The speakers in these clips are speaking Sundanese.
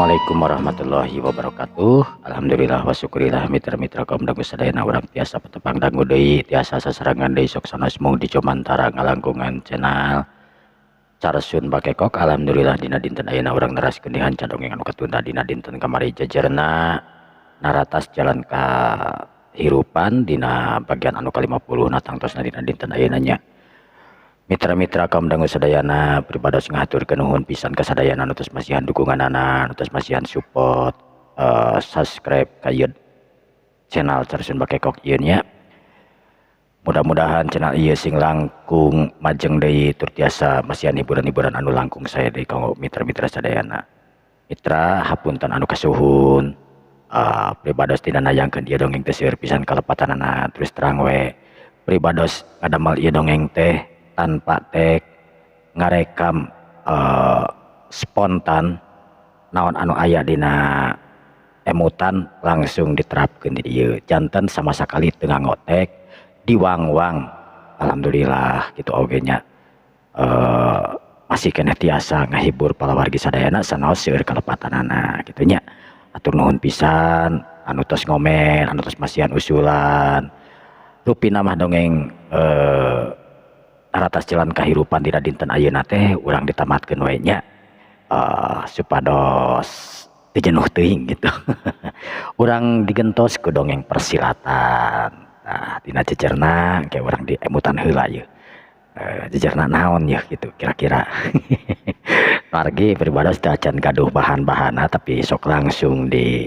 Assalamualaikum warahmatullahi wabarakatuh. Alhamdulillah wa syukurillah mitra-mitra kaum dangu sadayana urang tiasa petepang dangu deui tiasa sasarangan deui sok sanes mung di Comantara ngalangkungan channel Carsun Bakekok. Alhamdulillah dina dinten ayeuna urang neraskeun dihanca dongeng anu katunda dina dinten kamari jajarna naratas jalan ka hirupan dina bagian anu ka-50 na tangtosna dina dinten ayeuna nya. Mitra-mitra kaum dangu sadayana pribados ngaturkeun nuhun pisan ka sadayana anu tos masihan dukunganana, anu tos masihan support subscribe ka channel Carsun Bakekok ieu nya. Mudah-mudahan channel ieu sing langkung majeng deui tur tiasa masihan hiburan-hiburan anu langkung saya deui kanggo mitra-mitra sadayana. Mitra hapunten anu kasuhun pribados tina nayangkeun ieu dongeng teh seueur pisan kalepatanana terus terang we pribados ngadamel ieu dongeng teh tanpa tag ngarekam spontan naon anu aya dina emutan langsung diterapkeun di dieu janten sama sakali teu ngotek diwang-wang. Alhamdulillah gitu oge nya masih keneh tiasa ngahibur palawargi sadayana sanaos seueur kalepatanana kitu nya. Atur nuhun pisan anu tos ngomen, anu tos masihan usulan rupina mah dongeng naratas jalan kahirupan dina dinten ayeuna teh urang ditamatkeun we nya supados teu jenuh teuing gitu. Urang digentos ku dongeng persilatan. Nah dina jejerna kayak urang di emutan heula ieu jejerna naon ya gitu kira-kira. Margi pribados teu acan gaduh bahan-bahanna tapi sok langsung di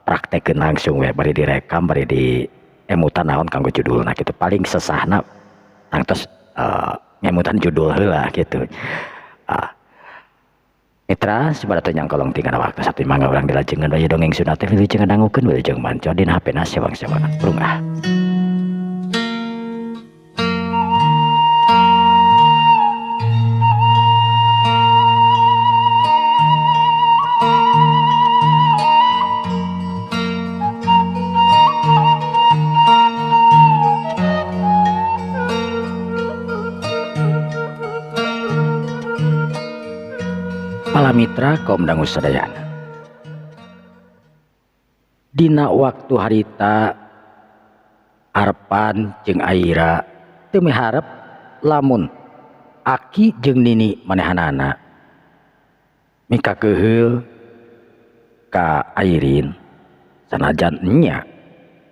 praktekeun langsung we bari direkam bari di emutan naon kanggo judulna gitu paling sesahna tangtos ngemutan judul heula gitu. Mitra sabaraha nyang kolong tinggal waktu satu mangga urang dilajengeun bae dongeng sunat teh wilujeng ngadangukeun wilujeng manca dina hapena sewang-sewangan prungah. Para mitra kaum dangu sadayana dina waktu harita Arpan jeung Aira teu miharep lamun Aki jeung Nini manehanana mika keheul ka Airin sanajan nya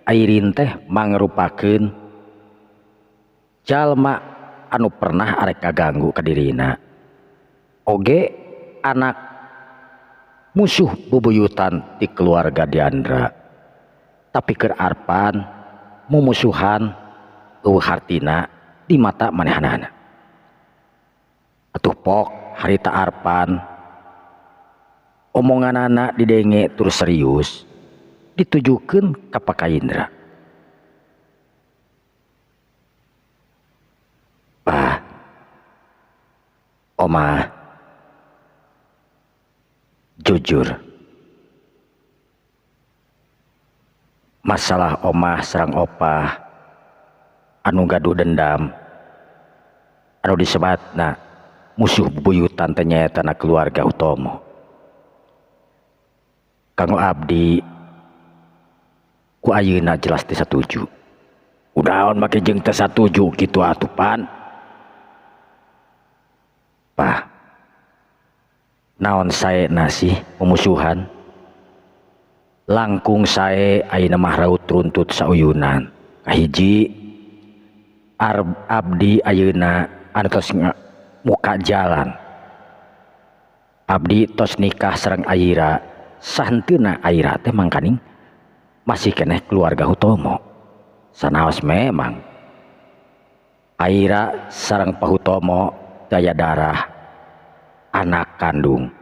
Airin teh mangrupakeun jalma anu pernah arek kaganggu ka dirina oge anak musuh bubuyutan di keluarga Diandra tapi keur Arpan mumusuhan hartina di mata manehanana. Atuh pok harita Arpan omonganana didenge tur serius ditujukeun ka Pak Indra. Bah omah jujur masalah omah sareng opah anu gaduh dendam anu disebatna musuh bubuyutan teh nyaeta keluarga Utomo. Kanggo abdi ku ayeuna jelas teu satuju. Udaon make jeung teu satuju kitu atuh pan. Pah naon saena sih pemusuhan langkung sae ayeuna mah raut runtut sauyunan kahiji abdi ayeuna anu tos muka jalan abdi tos nikah sareng Aira sahenteuna Aira teh mangkaning masih keneh keluarga Hutomo sanaos memang Aira sareng Pak Hutomo daya darah anak kandung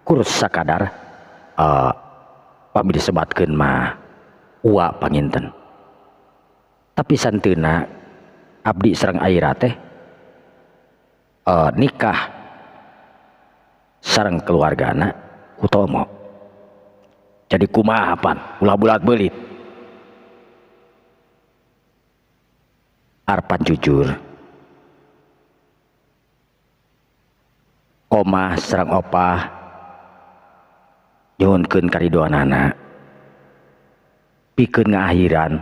kurus sakadar pami disebatkeun mah ua panginten tapi santeuna abdi sareng Aira teh nikah sareng keluargana Utomo jadi kumaha pan ulah bulat beulit. Arpan jujur omah sareng opah nyuhunkeun karidoanana pikeun ngaakhiran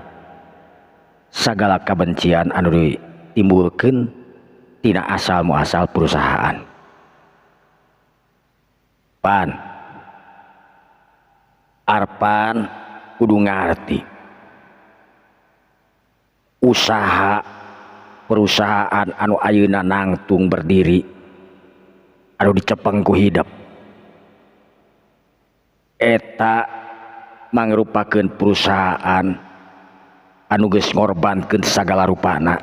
sagala kabencian anu ditimbulkeun tina asal muasal perusahaan. Pan Arpan kudu ngarti usaha perusahaan anu ayeuna nangtung berdiri anu dicepeng ku hidup eta mangrupakeun perusahaan anu geus ngorbankeun sagala rupana,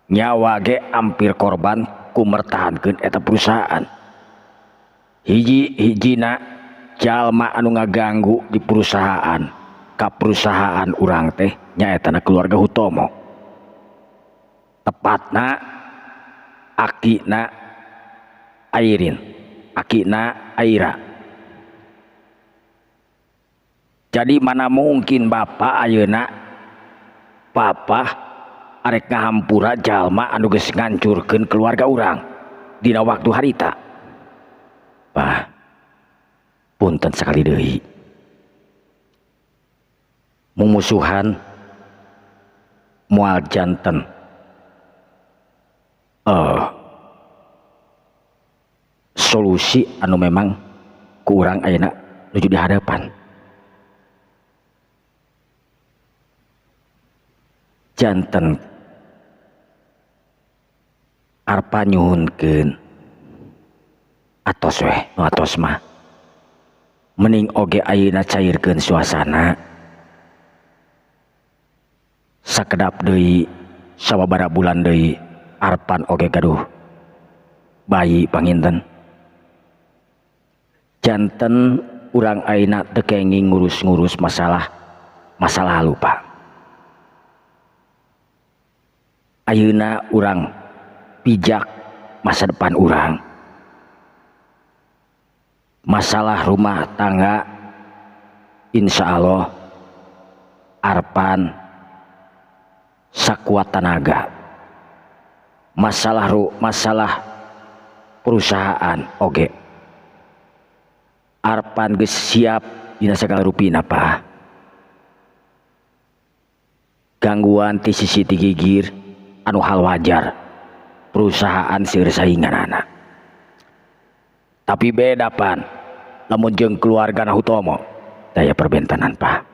nyawa ge ampir korban ku mertahankeun eta perusahaan. Hiji-hijina jalma anu ngaganggu di perusahaan ka perusahaan urang teh nyaetana keluarga Hutomo, tepatna akina Airin, akina Aira. Jadi mana mungkin bapak ayeuna papa arek ngahampura jalma anu geus ngancurkeun keluarga urang dina waktu harita. Bah, punten sakali deui. Mumusuhan moal janten solusi anu memang ku urang ayeuna nuju di hadapan. Janten arpa nyuhunkeun atos weh nu atos mah mending oge ayeuna cairkeun suasana sakedap deui sababaraha bulan deui Arpan oge gaduh bayi panginten. Janten urang ayeuna teu kenging ngurus-ngurus masalah masa lalu Pak. Ayeuna urang pijak masa depan urang. Masalah rumah tangga insya Allah Arpan sakuat tenaga. Masalah perusahaan oge Arpan geus siap dina sagala rupina Pak. Gangguan ti sisi gigir anu hal wajar perusahaan seueur sainganana. Tapi beda Pan lamun jeung keluargana Hutomo daya perbentanan Pak.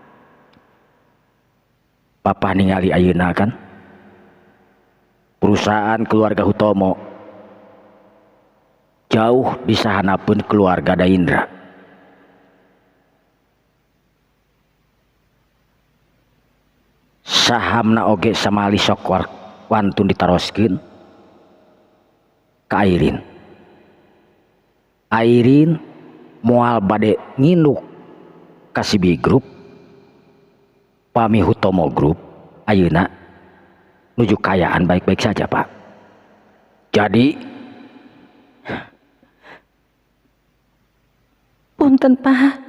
Papa ningali ayeuna kan perusahaan keluarga Hutomo jauh disahanapeun keluarga Daindra. Sahamna oge samali sok wantun ditaroskeun ka Airin. Airin moal bade nginduk ka Sibi Group pami Hutomo Group ayeuna nuju kayaan baik-baik saja Pak. Jadi punten Pak,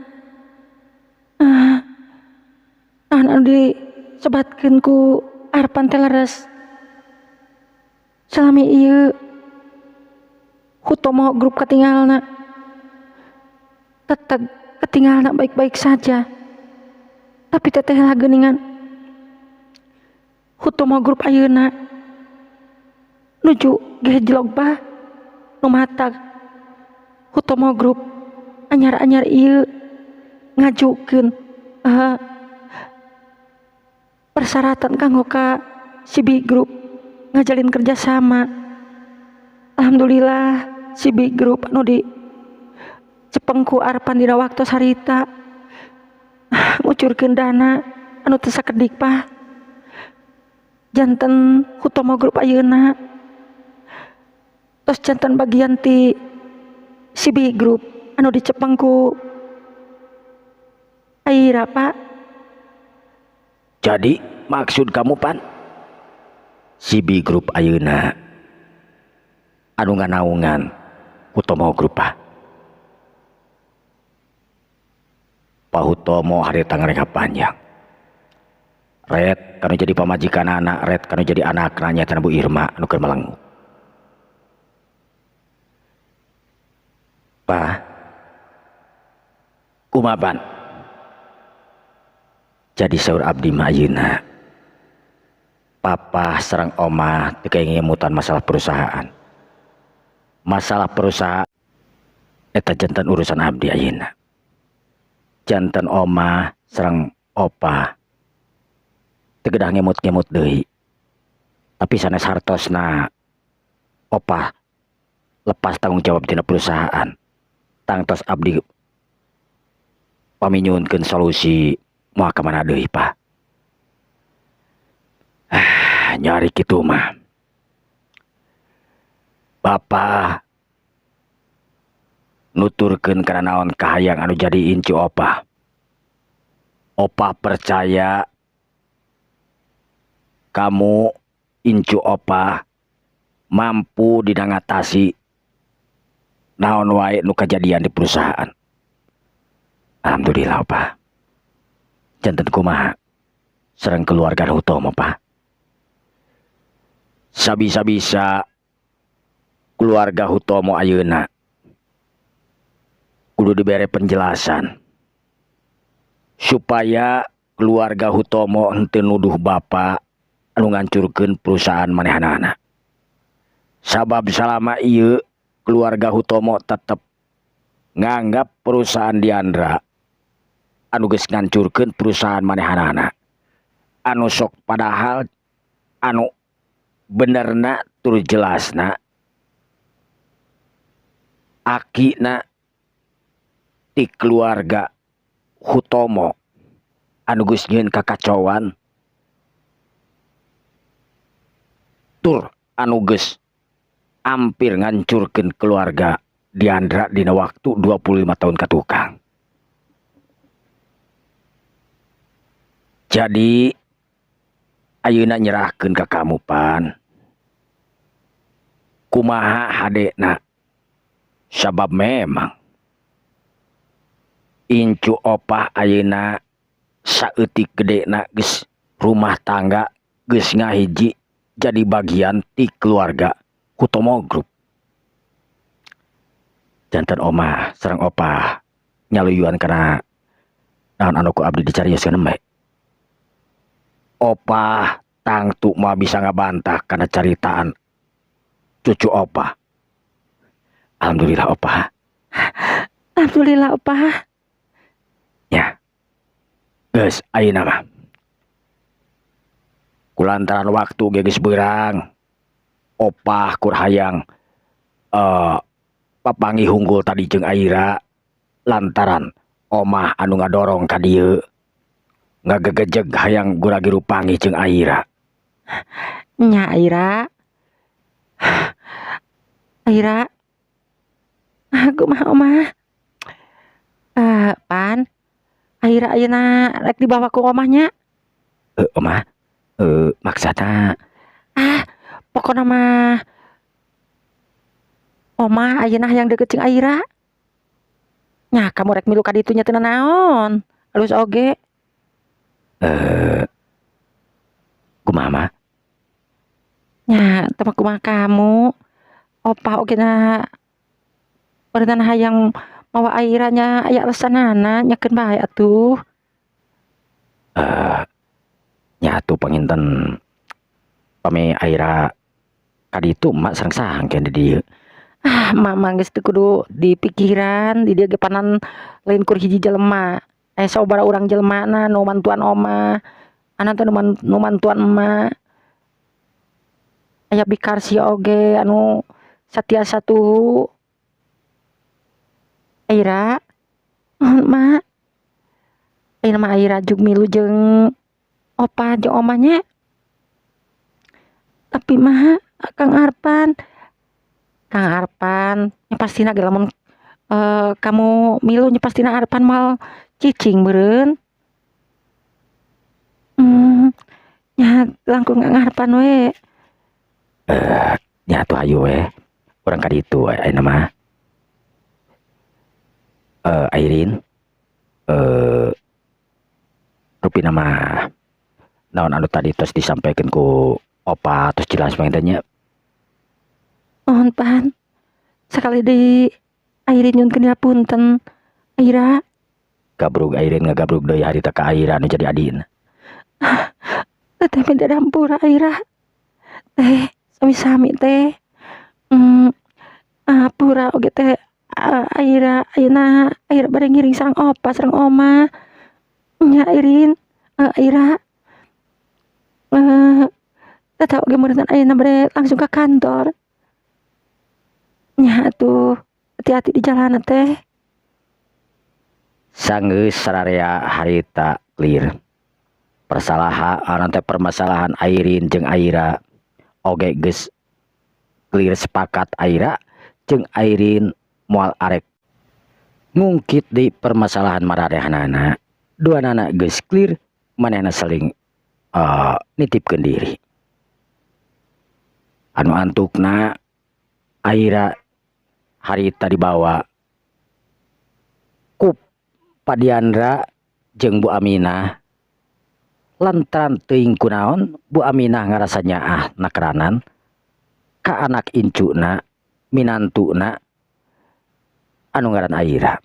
anu disebatkeun ku Arpan teh leres. Salami ieu Hutomo Group katinggalna tetep ketinggalna baik-baik saja. Tapi teteh lah geuningan Hutomo Group ayeuna nuju gejlog Pak nu matag. Hutomo Group anyar-anyar ieu ngajukeun persyaratan kanggo ka Sibi Group ngajalin kerjasama. Alhamdulillah Sibi Group anu di cepengku Arpan dina waktu sarita ngucurkeun dana anu teu sakedik Pak. Janten Hutomo Group ayeuna tos janten bagian ti Sibi Group anu dicepengku Aira Pak. jadi maksud kamu Pan Sibi Group ayeuna anu nganaungan Hutomo Group Pak. Pak Hutomo hari tangan panjang. Red kanu jadi pamajikan anak, red kanu jadi anak nanya tanah Bu Irma anu keur melengu. Pak, Kumapan jadi saur abdi mah ayeuna papa sareng oma teu ngemutan masalah perusahaan eta jantan urusan abdi ayeuna. Jantan oma sareng opa teu kedah ngemut-ngemut deui, tapi sanes hartosna opa lepas tanggung jawab tina perusahaan tangtos abdi paminyunkeun solusi moal ka mana deui pa. Nyari kitu mah bapa nuturkeun kana naon kahayang anu jadi incu opa. Opa percaya kamu incu opa mampu didangatasi naon wae nu kajadian di perusahaan. Alhamdulillah opa. Janten kumaha sareng keluarga Hutomo pa. Sabisa-bisa keluarga Hutomo ayeuna kudu dibere penjelasan supaya keluarga Hutomo henteu nuduh bapa anu ngancurkeun perusahaan manehanana. Sabab salama ieu keluarga Hutomo tetep nganggap perusahaan Diandra anu geus ngancurkeun perusahaan manehanana. Anu sok padahal anu benerna tur jelasna akina ti keluarga Hutomo anu geus nyieun kakacauan tur anu geus ampir ngancurkeun keluarga Diandra dina waktu 25 tahun ka tukang. Jadi ayeuna nyerahkeun ka kamu pan. Kumaha hadena? Sabab memang incu opah ayeuna saeutik gedena geus rumah tangga geus ngahiji jadi bagian ti keluarga Hutomo Group. Janten omah sareng opah nyaluyuan kana naon anu ku abdi dicarioskeun embe. Opah tangtu mah bisa ngabantah kana caritaan cucu opah. Alhamdulillah opah. Alhamdulillah opah. Ya. Geus ayeuna mah. Kulantaran waktu geus beurang. Opah kur hayang papangi hunggul tadi jeung Aira lantaran omah anu ngadorong ka dieu ngagegejeg hayang gura-giru panggih jeung Aira. Nya Aira. Aira. Aku mah omah. Pan. Aira ayeuna rek dibawa ku omahnya. Omah. Maksudna Pokokna mah omah ayeuna hayang deukeut jeung Aira. Nya kamu rek milu ka ditu nya teu naon. Alus oge. Kumaha mah? Nya teu kumaha kamu. Opah oge na berenang hayang mawa Aira nya aya alesanana nyakeun bae atuh. Nya atuh panginten pame Aira kaditu mak sareng sangkeun di dieu. Mama geus teu kudu dipikiran di dieu ge panan lain kur hiji jelema. Sabaraha urang jelemana nu mantuan omah, anak teh nu mantuan emak. Aya Bikarsi oge anu satia satuhu. Aira, mak. Ayeuna mah Aira jug milu jeung opah jeung omahnya. Tapi mah Kang Arpan nya pastina ge lamun kamu milu nya pastina Arpan moal cicing beureun. Nya langkung Kang Arpan we. Nya atuh hayu we. Urang ka ditu we ayeuna mah. Airin. Rupina mah naon anu tadi tos disampaikan ku opa tos jelas pangintennya. Mohon Pan. Sakali di Airin nyunkeun punten. Aira. gabrug Airin ngagabrug deui harita ka Aira anu jadi adina. Teh minta dampura Aira. Teh sami-sami teh. Hmm, pura oge teh Aira ayeuna Aira bari ngiring sareng opa sareng oma. Nya Airin, Aira. Tata oge meureun ayeuna bari langsung ke kantor. Nya atuh hati-hati di jalan teh. Sanggeus sararea harita clear. Permasalahan Airin jeung Aira oge geus clear sepakat Aira jeung Airin moal arek ngungkit di permasalahan mararehanana. Duanana geus clear, manehna saling nitipkeun diri. Anu antukna Aira harita dibawa ku Pak Diandra jeung Bu Aminah. Lantaran teuing kunaon Bu Aminah ngarasa nyaah nakeranan ka anak incuna minantuna anu ngaran Aira.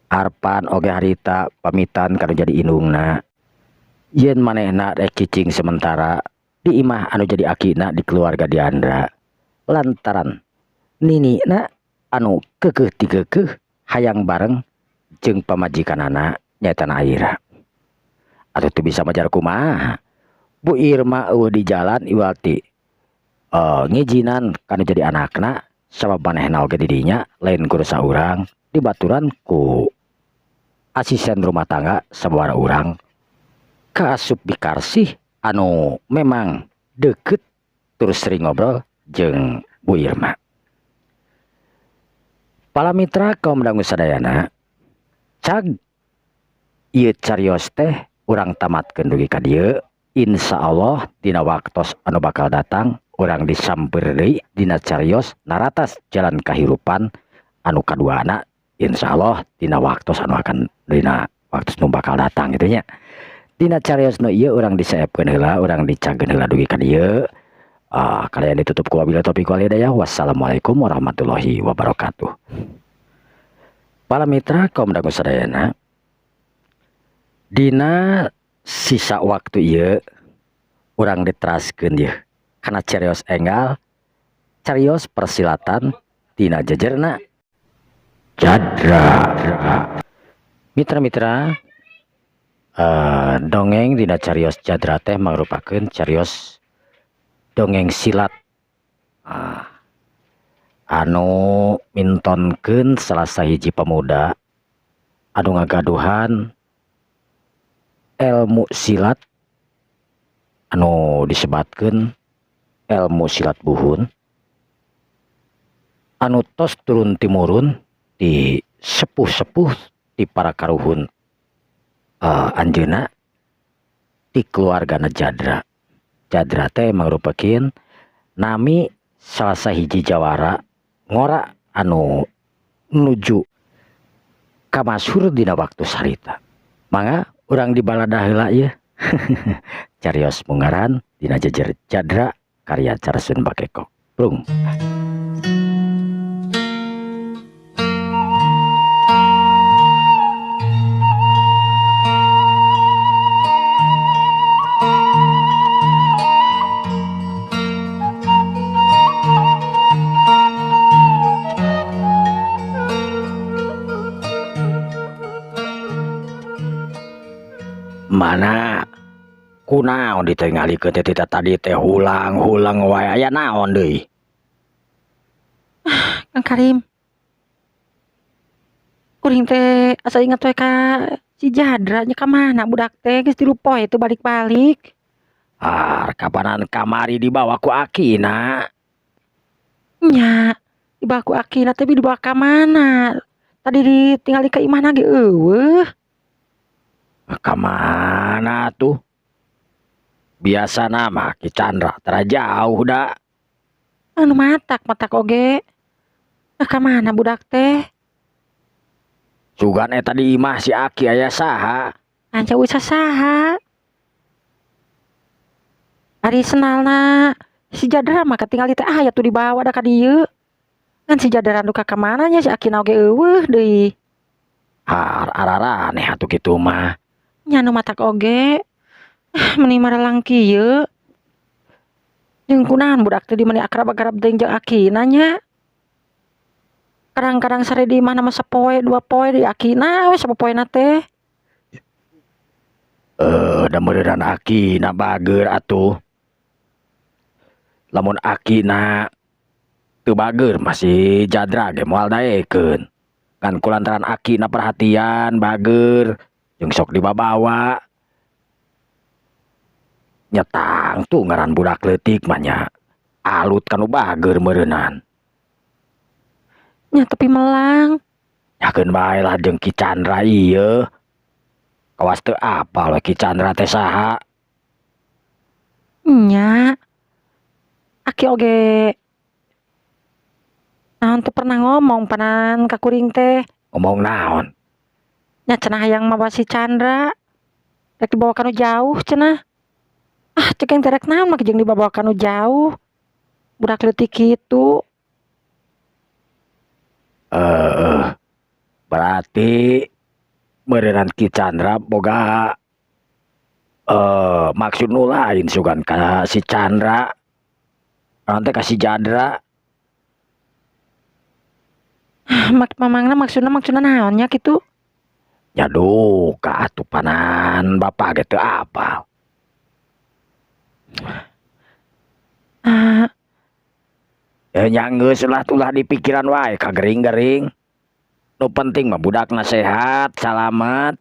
Arpan oge harita pamitan kanu jadi indungna. Yen manehna rek cicing sementara di imah anu jadi akina di keluarga Diandra. Lantaran ninina anu keukeuh ti keukeuh hayang bareng jeung pamajikanana nyaeta Aira. Atuh teu bisa majar kumaha. Bu Irma eueuh di jalan iwati ngijinan kanu jadi anakna sabab manehna oge di dinya lain ku saurang dibaturan ku asisten rumah tangga sababaraha urang kaasup bikarsih anu memang deket terus sering ngobrol jeung Bu Irma. Palamitra kaum dangu sadayana, cag ieu carios teh urang tamatkeun dugi ka dieu. Insyaallah dina waktos anu bakal datang urang disamper deui dina carios naratas jalan kahirupan anu kaduana. Insyaallah dina waktos anu akan dina waktos nu bakal datang gitu nya. Dina carios nu ieu urang disaepkeun heula, urang dicagkeun heula dugi ka dieu. Kalian ditutup ku wabillahi taufiq wal hidayah. Wassalamualaikum warahmatullahi wabarakatuh. Para mitra kaum dangu sadayana, dina sisa waktu ieu urang diteraskeun ieu kana carios enggal, carios persilatan dina jejerna Jadra. Mitra-mitra, dongeng dina carios Jadra teh merupakeun carios dongeng silat anu mintonkeun salah sahiji pemuda anu ngagaduhan ilmu silat anu disebatkeun ilmu silat buhun anu tos turun timurun di sepuh-sepuh di para karuhun anjeuna di keluargana Jadra. Jadra teh mangrupakeun nami salah sahiji jawara ngora anu nuju kamasyhur dina waktu sarita. Mangga urang dibalada heula ieu. Carios mungaran dina jejer Jadra karya Carsun Bakekok. Prung. Mana kunaon ditengalikeun teh tadi teh hulang wae aya naon deui? Kang Karim. Kuring teh asa inget we ka si Jadra nya ka mana budak teh geus 3 poe teu balik-balik. Kapanan kamari dibawa ku akina. Nya, dibawa ku akina tapi dibawa ka mana? Tadi ditinggali ka imahna ge eueuh. Ka mana tuh? Biasa nama Ki Chandra tara jauh da. Anu matak oge. Ka mana budak teh? Sugan eta di imah si Aki aya saha? Anca wis saha? Ari senalna si Jadra mah katinggali teh aya tuh dibawa da ka dieu. Kan si Jadra nu ka mana nya si Aki na oge eueuh deui. Ararane atuh kitu mah. Nya nu matak oge meuni maralang kieu jeung kunaon budak teh di meuni akrab-akrab teuing jeung akina nya. Kadang-kadang sare di mana mah sapoe 2 poe di akina we sapopoena teh. Da meureunana akina bageur atuh. Lamun akina teu bageur masih jadra ge moal daekeun. Kan kulantaran akina perhatian bageur jeung sok dibabawa. Nyetang tuh ngaran budak leutik mah nya. Alut kanu bageur meureunnan. Nya tapi melang. Yakeun bae lah jeung Ki Chandra ieu. Kawas teu apal we Ki Chandra teh saha. Nya. Aki oge naon teu pernah ngomong panan ka kuring teh. Ngomong naon? Nya cenah hayang mawa si Chandra. Rek dibawa kanu jauh cenah. Ah cek yang terek naon mah jeung dibawa kanu jauh. Budak leutik kitu. Berarti meureunnan Ki Chandra boga maksud nu lain sugan ka si Chandra. Naon teh ka si Jadra. Mamangna maksudna naon nya kitu? Ya duka atuh panan bapak ge teu apal. Nya geus ulah tulah di pikiran wae ka gering-gering. Nu penting mah budakna sehat, salamet.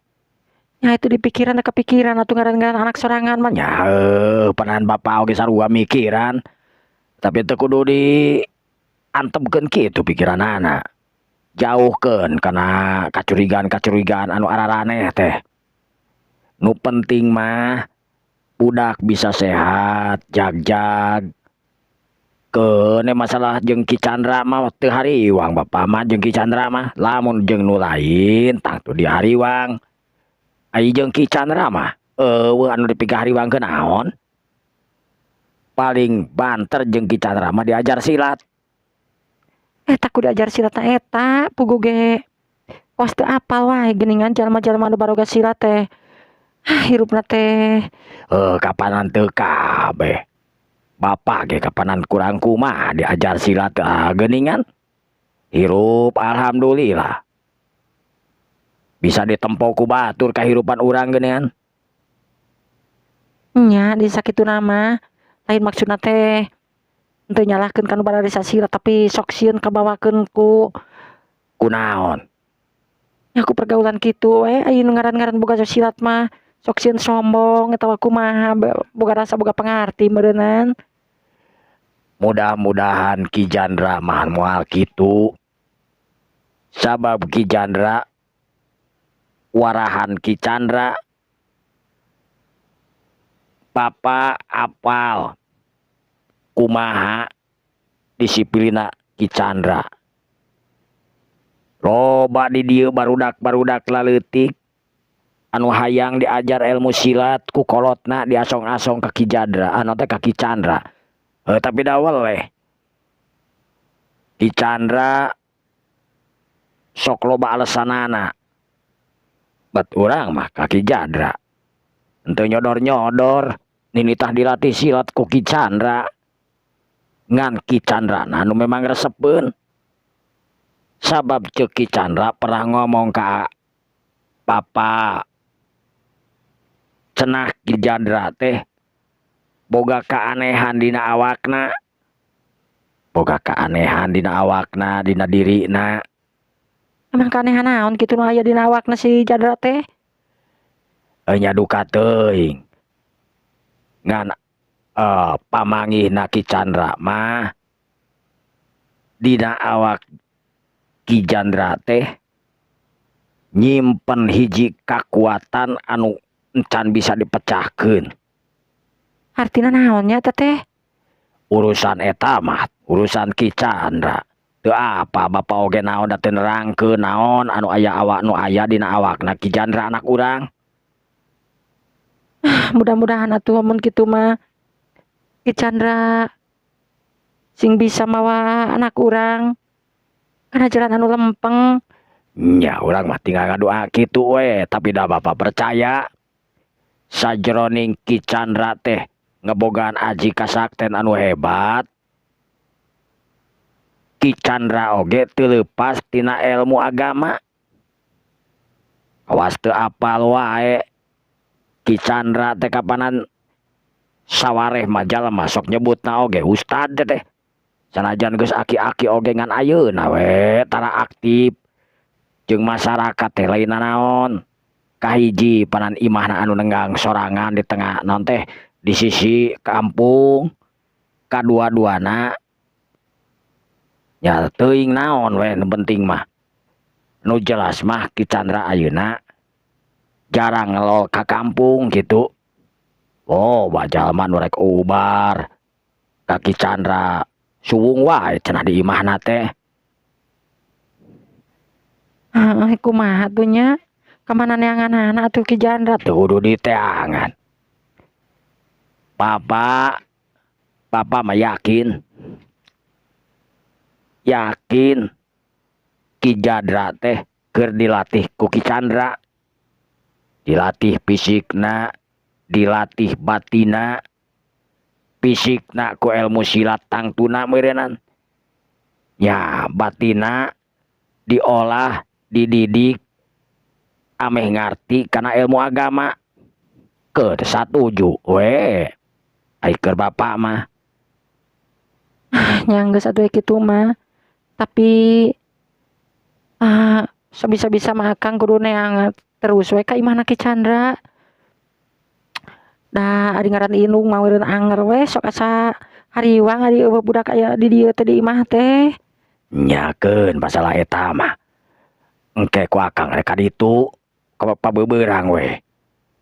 Ya itu di pikiran da kepikiran atuh ngaran-ngaran anak sorangan mah. Nya panan bapak oge sarua mikiran. Tapi teu kudu di antepkeun kitu pikiranana. Jauhkeun kana kacurigaan-kacurigaan anu araraneh teh. Nu penting mah budak bisa sehat, jag-jag. Keune masalah jeung Ki Chandra mah teu hariwang bapak mah jeung Ki Chandra mah. Lamun jeung nu lain tang tu di hariwang. Ai jeung Ki Chandra mah eueuh anu dipikir hariwangkeun naon? Paling banter jeung Ki Chandra mah diajar silat. Eta kudu diajar silat eta pugu ge. Was teu apal wae geuningan jalma-jalma anu baroga silat teh. Hirupna teh Kapanan teu kabeh. Bapak ge kapanan kurang kumaha diajar silat geuningan. Hirup alhamdulillah. Bisa ditempo ku batur kahirupan urang geuningan. Nya di sakitu nama lain maksudna teh teu nyalahkeun kanu bararisa silat tapi sok sieun kabawakeun ku Kunaon? nya ku pergaulan kitu we aya nu ngaran-ngaran boga silat mah sok sieun sombong eta kumaha boga rasa boga pangarti meureunnan. Mudah-mudahan Ki Chandra mah moal kitu. Sabab Ki Chandra warahan Ki Chandra Papa apal kumaha disiplina Ki Chandra. Loba di dieu barudak-barudak laleutik anu hayang diajar ilmu silat ku kolotna diasong-asong ka Ki Chandra, anu teh ka Ki Chandra. Tapi da weleh Ki Chandra sok loba alesanana. Bet urang mah ka Ki Chandra henteu nyodor-nyodor ninitah dilatih silat ku Ki Chandra. Ngan Ki Chandra anu memang resepeun. Sabab ceuk Ki Chandra pernah ngomong ka Papa cenah Ki Chandra teh boga kaanehan dina awakna. Boga kaanehan dina awakna, dina dirina. Emang kanehan naon kitu nu aya dina awakna si Chandra teh? Nya duka teuing. Ngan pamanggihna Ki Chandra mah dina awak Ki Chandra teh nyimpen hiji kakuatan anu encan bisa dipecahkeun. Artina naonnya eta teh? Urusan eta mah urusan Ki Chandra. Teu apa bapak oge naon da teu nerangkeun naon anu aya awak nu aya dina awakna Ki Chandra anak urang. Mudah-mudahan atuh mun kitu mah Ki Chandra sing bisa mawa anak urang kana jalan anu lempeng. nya urang mah tinggal ngadoa kitu we, tapi da Bapak percaya sajroning Ki Chandra teh ngebogaan aji kasakten anu hebat. Ki Chandra oge teu leupas tina ilmu agama. Awas teu apal wae Ki Chandra teh kapanan sawareh mah jalma sok nyebutna oge ustad teh. Sanajan geus aki-aki oge ngan ayeuna we tara aktif jeung masyarakat teh lain naon. Kahiji panan imahna anu nenggang sorangan di tengah naon teh di sisi kampung. Kadua-duana nya teuing naon we nu penting mah. Nu jelas mah Ki Chandra ayeuna jarang ngelol ka kampung gitu. Oh, bajalma nu rek ubar ka Ki Chandra suwung wae cenah di imahna teh. Kumaha tuh nya? Kemana neangan-anak atuh Ki Chandra Teu kudu diteangan. Papa mah yakin Ki Chandra teh keur dilatih ku Ki Chandra. Dilatih fisikna, dilatih batina, fisikna ku ilmu silat tangtuna meureunnan. Ya, batina diolah, dididik ameh ngarti kana ilmu agama. Keur satuju we. Ai keur Bapak mah. Nyangga satu kitu mah. Tapi sebisa-bisa mah Akang kudu neangan terus we ka imahna Ki Chandra. Da ari ngaran indung mah meureun anger we sok asa hariwang ari budak aya di dieu teh di imah teh. Nyakeun masalah eta mah. Engke ku Akang rek ka ditu ka pabeubeurang we.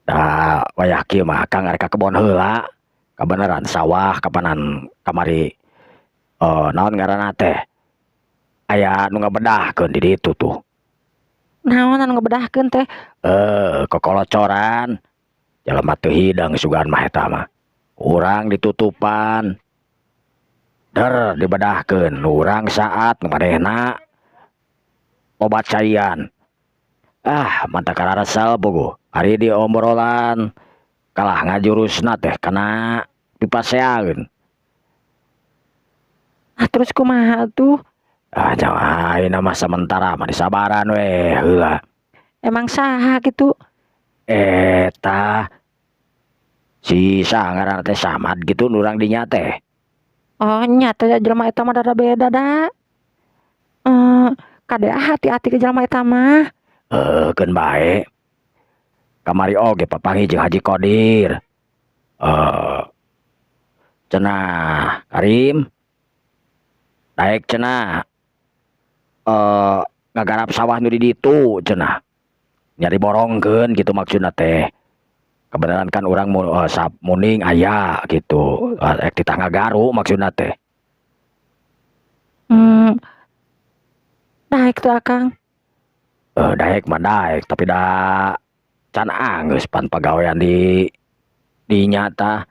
Da wayah kieu mah Akang rek ka kebon heula. Kabeneran sawah kapanan kamari naon ngaranna teh? Aya nu ngabedahkeun di ditu tuh. Naon anu ngabedahkeun teh? Kokolocoran. Jalma teu hidang sugan mah eta mah. Urang ditutupan. Der dibedahkeun, urang saat nu manehna obat caian. Mantap kararesel puguh. Ari di obrolan kalah ngajurusna teh kana dipaseakeun. Terus kumaha tuh? Jangan ayeuna mah sementara mah disabaran we heula. Emang saha gitu? Eta si ngaranna teh Samad gitu nurang dinya teh. Oh nya teh jelema eta mah rada beda da. Kadea hati-hati ke jelema eta mah. Keun bae. Kamari oge papanggih jeung Haji Kodir. Cenah Karim. Daek cenah ngagarap sawah nu di ditu cenah. Nyari borongkeun gitu maksudna teh. Kebenaran kan orang muning aya gitu. Ek ditah ngagaru maksudna teh. Daek tuh Akang. Daek mah daek tapi da can geus pan pagawean di nyata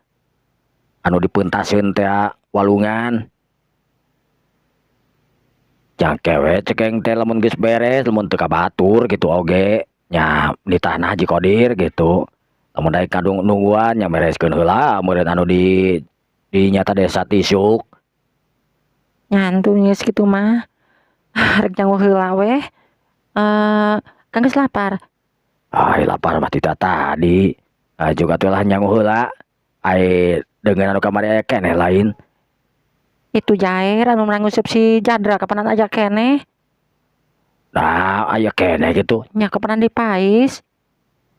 anu dipuntasieun teh walungan. Jangkewe cekeng teh lamun geus beres lamun teu kabatur gitu oge nya ditahna Haji Kodir gitu. Lamun daek kadung nungguan nya bereskeun heula meureun anu di nyata desa Tisuk. Nyantu geus kitu mah. Rek nyangu heula we. Kang geus lapar. Lapar mah tita tadi. Juga tuh lah nyangu heula. Dengan anu kamari aya keneh lain. Itu Jair anu nguseup si Chandra kapanan aja keneh. Nah, aya keneh gitu. Nya kapanan dipais.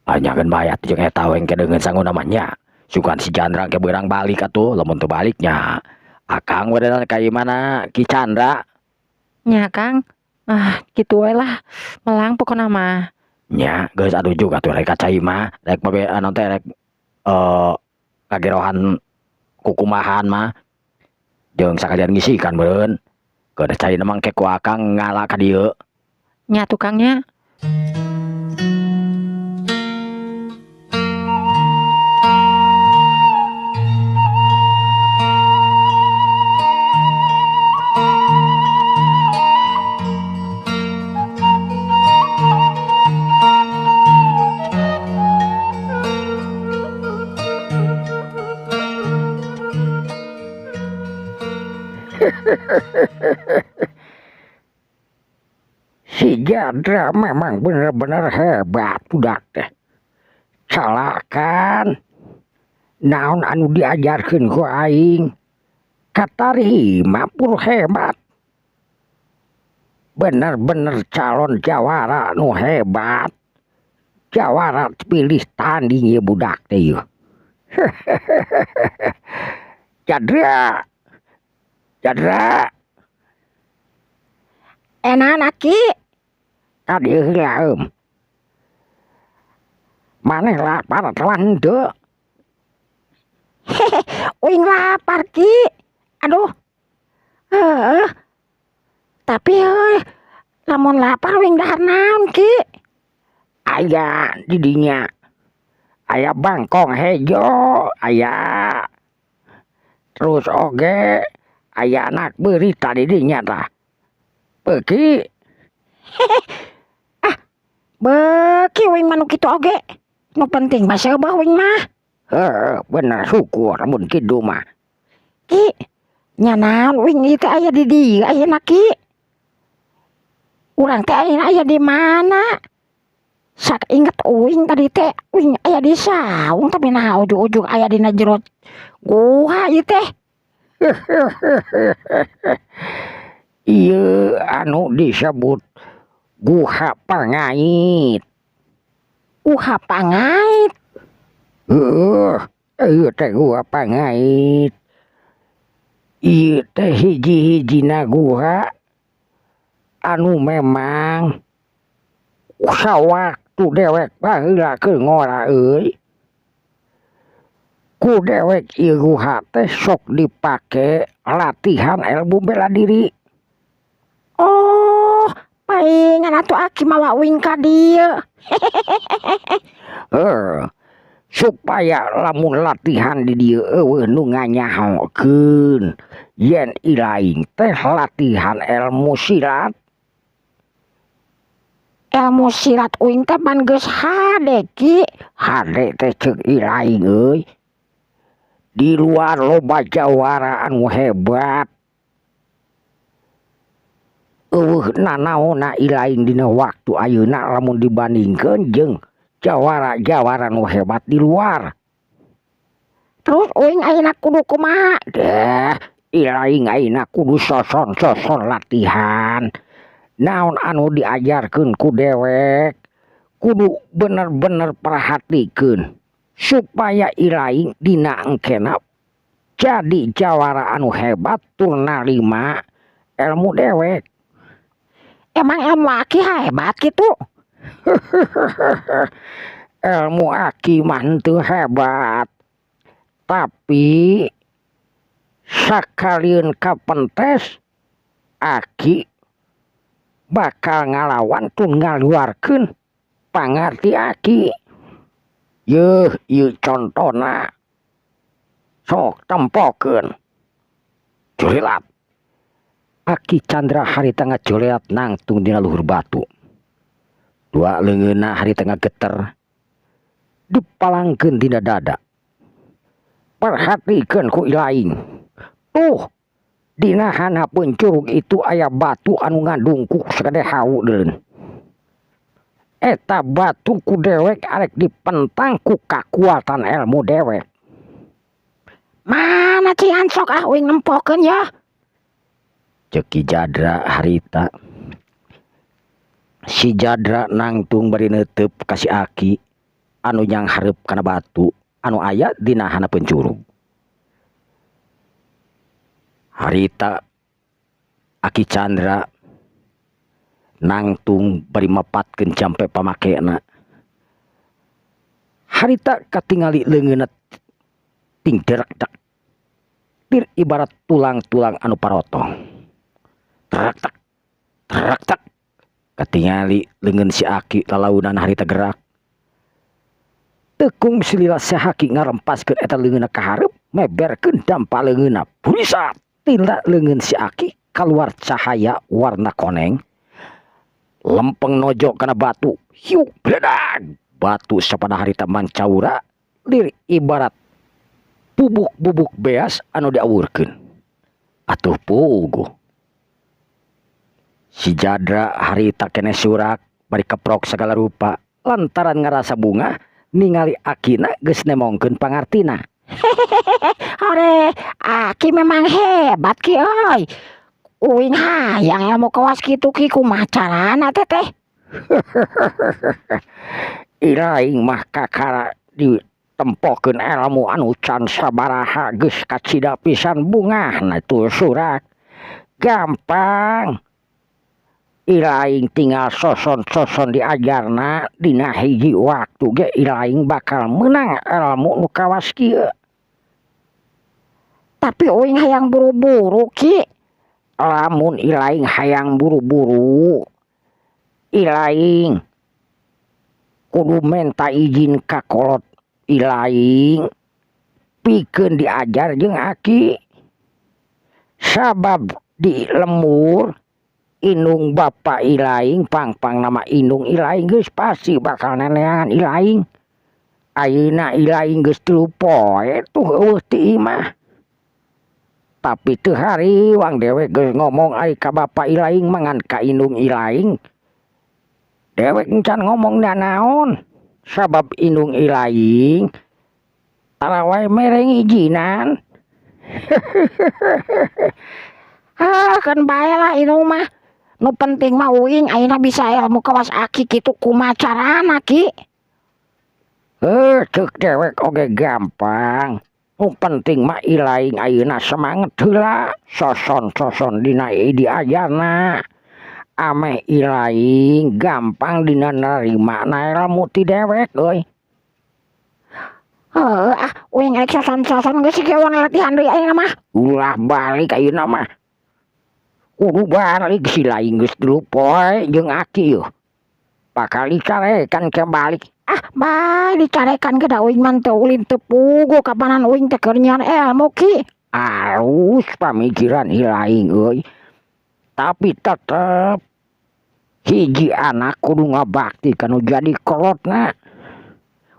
Nyakeun bayat jeung eta we engke deungeun sangu namanya. Sugan si Chandra ke beurang balik atuh, lamun teu baliknya Akang wedenan ka imana Ki Chandra. Nya Kang. Kitu we lah. Melang pokona mah. Nya geus aduh juga tuh rek kacai mah, rek babe anu teh rek kagerohan kukumahan mah. Jeung sakalian ngisikan meureun. Keur cai mangke ku Akang ngala ka dieu. Nya tukangnya. Si Jadra memang bener-bener hebat budak teh. Calakan naon anu diajarkeun ku aing katarima pur hebat. Bener-bener calon jawara nu hebat. Jawara pilih tanding ya budak teh yeuh. Jadra. Jadra. Enahan Aki. Tadi heula maneh lapar telan henteu? Uing lapar Ki. Aduh. Tapi lamun lapar uing dahar naon Ki? Aya di dinya. Aya bangkong hejo, aya. Terus oge aya anak berita di dinya tah. Beuki. Beuki uing mah nu kitu oge. Nu penting mah seubeuh uing mah. Bener syukur mun kitu mah. Ki, nya naon uing ieu teh aya di dieu ayeuna Ki? Urang teh aya di mana? Sak inget uing tadi teh uing aya di saung tapi nah ujug-ujug aya dina jero guha ieu teh. Ieu anu disebut Guha Pangait. Guha Pangait. Ieu teh Guha Pangait. Ieu teh hiji-hijina guha anu memang sawaktu dewek baheula keur ngora euy. Ku dewek ieu guha teh sok dipake latihan ilmu bela diri. Oh, paingan atuh Aki mawa uing ka dieu. Supaya lamun latihan di dieu eueuh nu nganyahokeun yen ilaing teh latihan ilmu silat. Ilmu silat uing teh pan geus hade Ki. Hade teh ceuk ilaing euy. Di luar loba jawara anu hebat. Nanaonna ilaing dina waktu ayeuna lamun dibandingkeun jeung jawara-jawara nu hebat di luar. Terus uing ayeuna kudu kumaha? Ilaing ayeuna kudu soson-soson latihan. Naon anu diajarkeun ku dewek kudu bener-bener perhatikeun supaya ilaing dina engkena jadi jawara anu hebat tur narima ilmu dewek. Emang ilmu Aki hebat gitu? Ilmu Aki mah henteu hebat. Tapi sakalieun kapentes Aki bakal ngalawan tun ngaluarkeun pangarti Aki. Yeuh, ieu contona. Sok tempokeun. Julilat. Aki Chandra harita ngajoleat nangtung dina luhur batu. Dua leungeunna harita ngageter dipalangkeun dina dada. Perhatikeun ku ilaing. Tuh, dina hanapeun curug itu aya batu anu ngadungkuk sakade hau deuleun. Eta batu ku dewek arek dipentang ku kakuatan ilmu dewek. Mana cian sok uing nempokeun ya? Ceki Jadra harita. Si Jadra nangtung bari neuteup ka si Aki anu nyang hareup kana batu anu aya dina hanapeun curug. Harita Aki Chandra nangtung bari mapatkeun campe pamakena. Harita katingali leungeunna ting derak-dak. Tir ibarat tulang-tulang anu parotong. Terak-tak, terak-tak. Katingali leungeun si Aki lalaunan harita gerak. Tekung silila si Aki ngarempaskeun eta leungeunna ka hareup, meberkeun dampa leungeunna. Burisat tindak leungeun si Aki kaluar cahaya warna koneng. Lempeng nojo kana batu. Hiu bledag. Batu sapada harita mancaura lir ibarat bubuk-bubuk beas anu diawurkeun. atuh puguh. Si Jadra harita kene surak bari keprok segala rupa lantaran ngerasa bunga ningali akina geus nemongkeun pangartina. Ore, Aki memang hebat ki euy. Uing hayang ilmu kawas kitu ki kumaha carana teh. Ilaing mah kakara ditempokeun ilmu anu can sabaraha geus kacida pisan bungahna tuh surak. Gampang. Ilaing tinggal soson-soson diajarna dina hiji waktu ge ilaing bakal menang ilmu nu kawas kieu. Tapi uing hayang buru-buru ki. Lamun ilaing hayang buru-buru, ilaing kudu menta izin ka kolot ilaing pikeun diajar jeung Aki. Sabab di lembur indung bapa ilaing pangpang nama indung ilaing geus pasti bakal neneangan ilaing. Ayeuna ilaing geus 3 poe tuh eueuh ti imah. Tapi teu hari wang dewek geus ngomong ari ka bapa ilaing mangan ka indung ilaing. Dewek encan ngomong naon. Sabab indung ilaing tara wae mereng ijinan. Kan bae lah indung mah. Nu penting mah uing ayeuna bisa ilmu kawas Aki kitu kumaha carana ki. Ceuk dewek oge gampang. Nu penting mah ilaing ayeuna semangat heula soson-soson dina diajarna. Ameh ilaing gampang dina narima na ilmu ti dewek euy. Uing rek soson-soson geus kewan latihan deui ayeuna mah. Ulah balik ayeuna mah. Kudu balik si laing geus 3 poe jeung Aki yeuh. Bakal dicarekan ke balik. Bae dicarekan ke da uing mah teu ulin teu puguh kapanan uing teh keur nyian ilmu ki. Alus pamikiran ilaing euy. Tapi tetep hiji anak kudu ngabakti kanu jadi kolotna.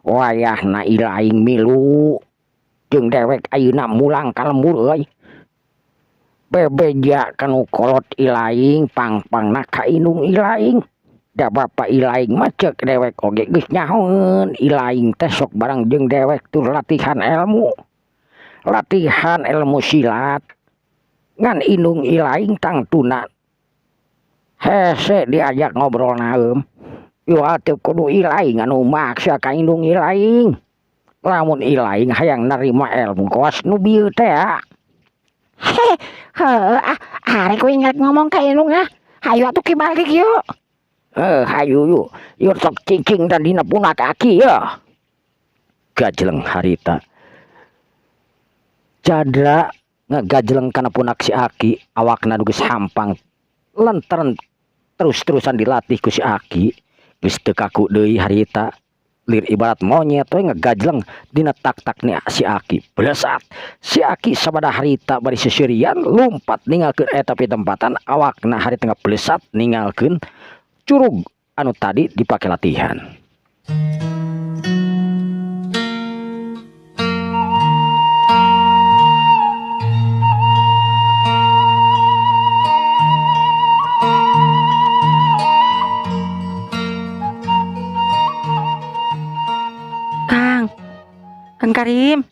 Wayahna ilaing milu jeung dewek ayeuna mulang ka lembur euy. Bebeja kanu kolot ilaing pangpangna ka indung ilaing. Da bapa ilaing mah ceuk dewek oge geus nyahoeun ilaing teh sok bareng jeung dewek tur latihan ilmu. Latihan ilmu silat. Ngan indung ilaing tangtuna hese diajak ngobrol naeum. Ieu atuh kudu ilaing anu maksa ka indung ilaing. Lamun ilaing hayang narima ilmu kawas nu bieu teh. Arek uing rek ngomong ka indung hayu atuh ki balik yuk. Hayu yuk. Yuk sok cicing dan dina punak Aki ya. Gajleng harita. Jadra ngagajleng kana punak si Aki. Awakna geus hampang. Lantaran terus-terusan dilatih ku si Aki. Geus teu kaku deui harita. Lir ibarat monyet we ngagajleng dina tak-takna si Aki. Blesat. Si Aki sabada harita bari seserian lumpat ninggalkeun eta pitempatan. Awakna harita ngablesat ninggalkeun curug anu tadi dipake latihan. Kang Karim.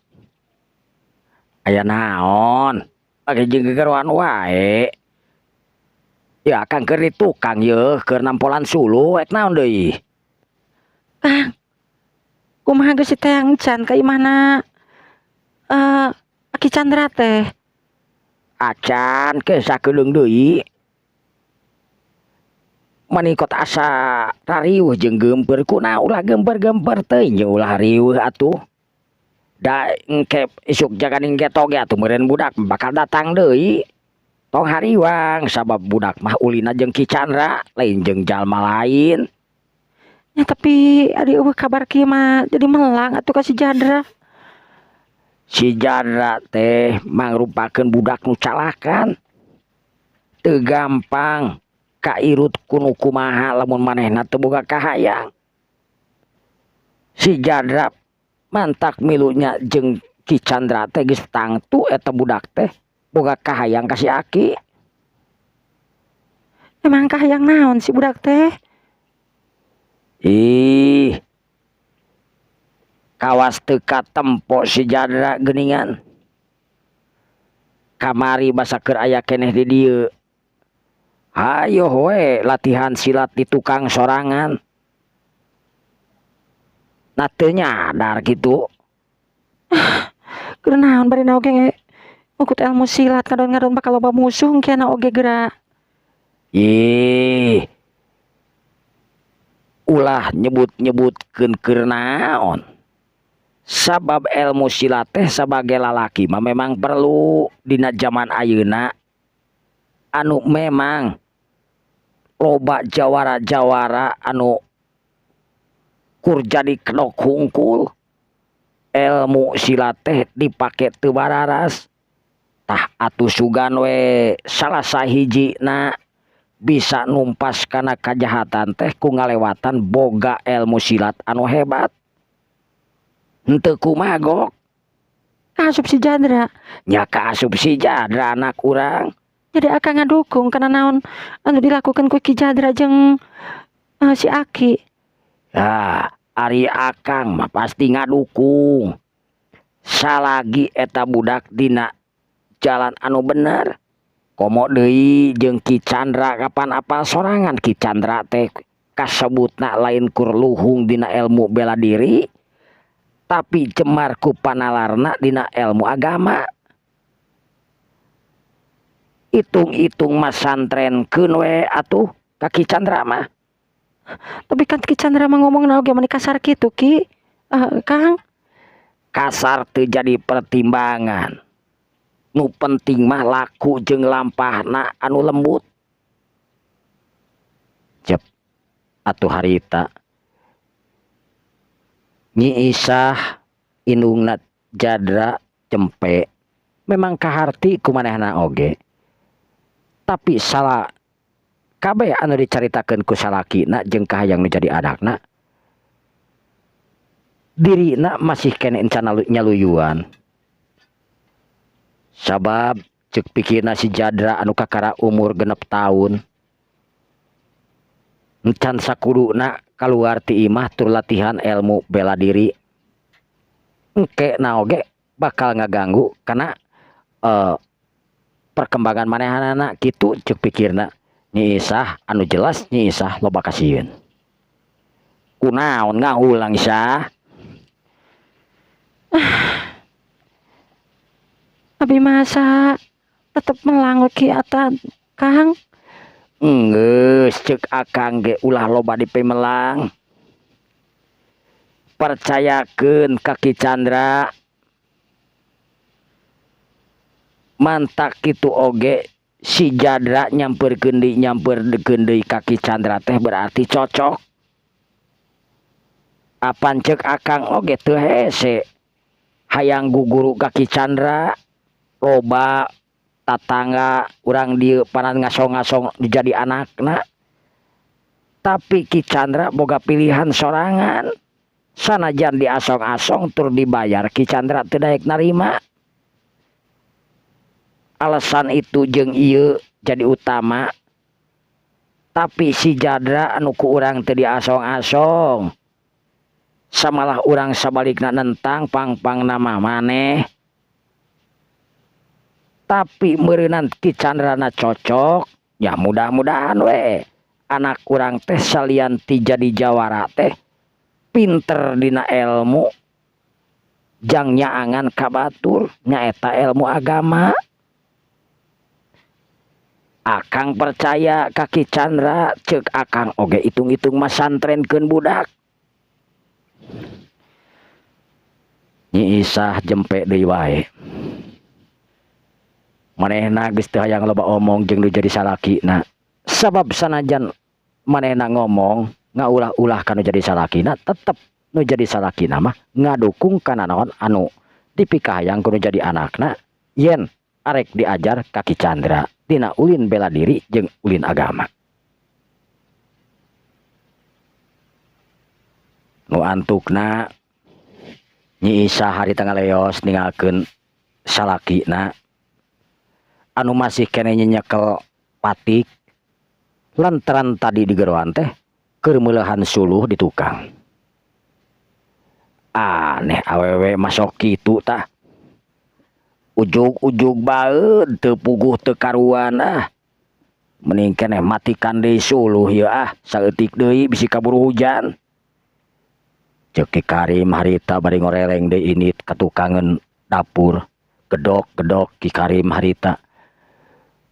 Aya naon? Pake jeung gegeruan wae. Ya Kang keur di tukang yeuh keur nampolan sulu ek naon deui? Kang. Kumaha geus teh encan ka imahna Aki Chandra teh? Acan ke sakedeung deui. Manikot asa rariweuh jeung geumpeur kunaon ulah geumpeur-geumpeur teuing nya ulah riweuh atuh. Da engke isuk jaganing getoge atuh meureun budak bakal datang deui. Tong hariwang sabab budak mah ulina jeung Ki Chandra lain jeung jalma lain. Ya tapi adi eueuh kabar kieu mah jadi melang atuh ka si Jadra. Si Jadra teh mangrupakeun budak nu calakan. Teu gampang kairut kunu kumaha lamun manehna teu boga kahayang. Si Jadra mantak milunya jeung Ki Chandra teh geus tangtu eta budak teh. boga kahayang kasih Aki. Emang kahayang naon si budak teh? Ih, kawas teka tempo si Jadra geningan. Kamari basa keur aya keneh di dieu. Hayo we latihan silat di tukang sorangan. Nah teu nyadar gitu. Keur naon bari na oge ukut ilmu silat ngadon-ngadon bakal loba musuh engke na oge geura. Ih, ulah nyebut-nyebutkeun keur naon. Sabab ilmu silat teh sebagai lalaki mah memang perlu dina zaman ayeuna. Anu memang loba jawara-jawara anu kur jadi kedok hungkul. Ilmu silat teh dipake teu bararas. Tah atuh sugan we salah sahijina bisa numpas kana kajahatan teh ku ngalewatan boga ilmu silat anu hebat. Henteu kumaha gok. Kaasup si Jadra. Nya kaasup si Jadra anak urang. Jadi akang ngadukung karena naon anu dilakukan ku Ki Jadra jeung si Aki. Ya, ari akang mah pasti ngadukung. Salagi eta budak dina jalan anu bener. Komo deui jeung Ki Chandra kapan apal sorangan. Ki Chandra teh kasebutna lain kur luhung dina ilmu bela diri, tapi cemar ku panalarna dina ilmu agama. Itung-itung masantrenkeun we atuh ka Ki Chandra mah. Tapi kan Ki Chandra mah ngomong na oge mani kasar kitu Ki. Kang. Kasar teu jadi pertimbangan. Nu penting mah laku jeung lampahna anu lembut. Cep atuh harita Nyi Isah indungna Jadra Cempe memang kaharti kumanehna oge. Tapi salah kabeh anu dicaritakeun ku salakina jeung kahayang nu jadi anakna, dirina masih kene encan nyaluyuan. Sabab ceuk pikirna si Jadra anu kakara umur 6 tahun encan sakuduna kaluar ti imah tur latihan ilmu bela diri. Engke na oge bakal ngaganggu kana perkembangan manehanana kitu ceuk pikirna. Nyi Isah anu jelas Nyi Isah loba kasieun. Kunaon ngahulang Isah? Abi masa tetep melang Ki Ata Kang. Geus ceuk akang ge ulah loba dipemelang. Percayakeun ka Ki Chandra. Mantak kitu oge si Jadra nyamperkeun deui ka Ki Chandra teh berarti cocok. Apan ceuk akang oge teu hese hayang guguru ka Ki Chandra. Loba tatangga urang dieu panan ngasong-ngasong jadi anakna. Tapi Ki Chandra boga pilihan sorangan. Sanajan diasong-asong tur dibayar Ki Chandra teu daek narima. Alasan itu jeung ieu jadi utama. Tapi si Jadra anu ku urang teu diasong-asong. Samalah urang sabalikna nentang pang-pang nama maneh. Tapi meureunan Ki Chandra na cocok, ya mudah-mudahan we anak urang teh salian ti jadi jawara teh pinter dina ilmu jang nyaangan kabatur nyaeta ilmu agama. Akang percaya ka Ki Chandra ceuk akang oge itung-itung masantrenkeun budak. Nyi Isah Jempe deui wae. Manehna geus teu hayang loba omong jeung nu jadi salakina. Sabab sanajan manehna ngomong ngaulah-ulah kanu jadi salakina, tetep nu jadi salakina mah ngadukung kana naon anu dipikahayang kudu jadi anakna yen arek diajar ka Ki Chandra dina ulin bela diri jeung ulin agama. Nu antukna Nyi Isah hari tanggal leos ningalkeun salakina. anu masih kene nyekel patik lantaran tadi di geroan teh keur meulahan suluh di tukang. Aneh awewe masuk kitu tah. Ujug-ujug baeud teu puguh teu karuan Mending keneh matikan deui suluh ieu saeutik deui bisi kaburu hujan. Ceuk Ki Karim harita bari ngoreleng deui ini katukangan dapur. Gedok-gedok Ki Karim harita